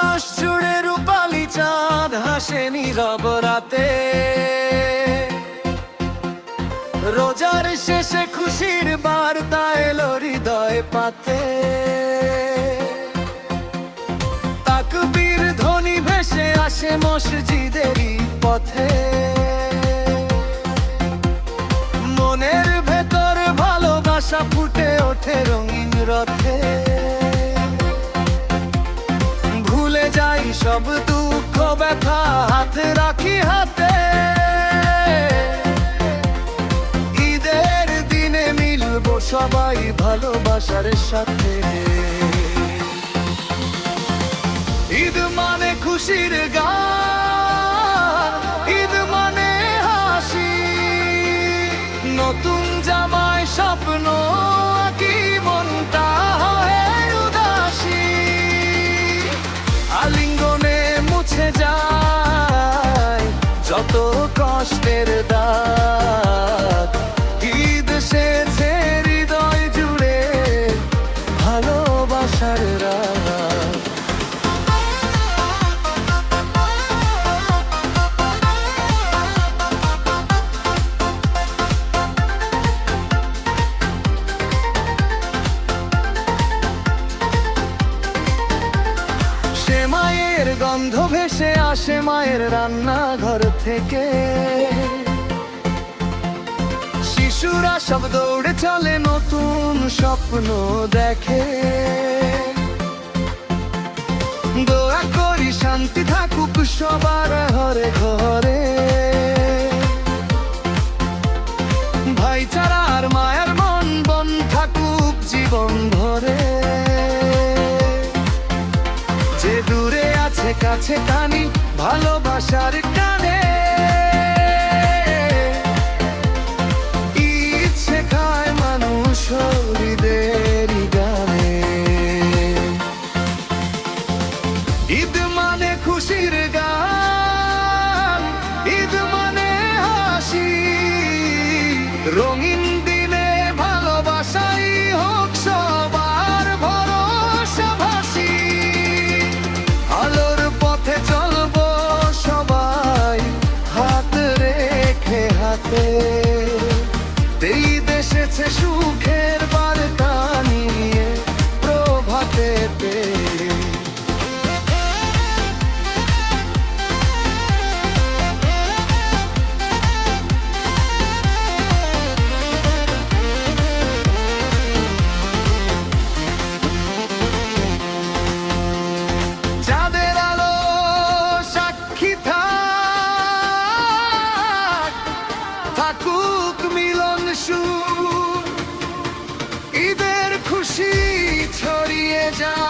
আকাশ জুড়ে রূপালি চাঁদ হাসে নীরব রাতে, রোজার শেষে খুশির বার্তা এলো হৃদয় পাতে। তাকবীর ধ্বনি ভেসে আসে মসজিদেরই পথে, মনের ভেতর ভালোবাসা ফুটে ওঠে রঙিন রথে। ভুলে যাই সব দুঃখ ব্যথা, হাতে রাখি হাতে, ঈদের দিনে মিলবো সবাই ভালোবাসার সাথে। ঈদ মানে খুশির গান, ঈদ মানে হাসি, নতুন জামায় স্বপ্ন আঁকি মনটা হয় উদাসী। আলিঙ্গনে মুছে যায় যত কষ্টের দাগ, ঈদ এসেছে হৃদয় জুড়ে ভালোবাসার রাত। মায়ের গন্ধ ভেসে আসে মায়ের রান্নাঘর থেকে, শিশুরা সব দৌড়ে চলে নতুন স্বপ্ন দেখে। দোয়া করি শান্তি থাকুক সবার ঘরে ঘরে, ভাইচারা আর মায়ের মন বন থাকুক জীবন ভরে। যে দূরে আছে কাছে টানি ভালোবাসার টানে, ঈদ শেখায় মানুষ হৃদয়ের গানে। ঈদ মানে খুশির গান, ঈদ মানে হাসি, রঙিন দিনে ভালোবাসাই হোক সবার ভরসা ভাসি। আলোর পথে চলবো সবাই হাত রেখে হাতে, ঈদ এসেছে সুখের বার্তা নিয়ে প্রভাতেতে। চাঁদের আলো সাক্ষী থাকুক মিলন সুর, ঈদের খুশি ছড়িয়ে যায়।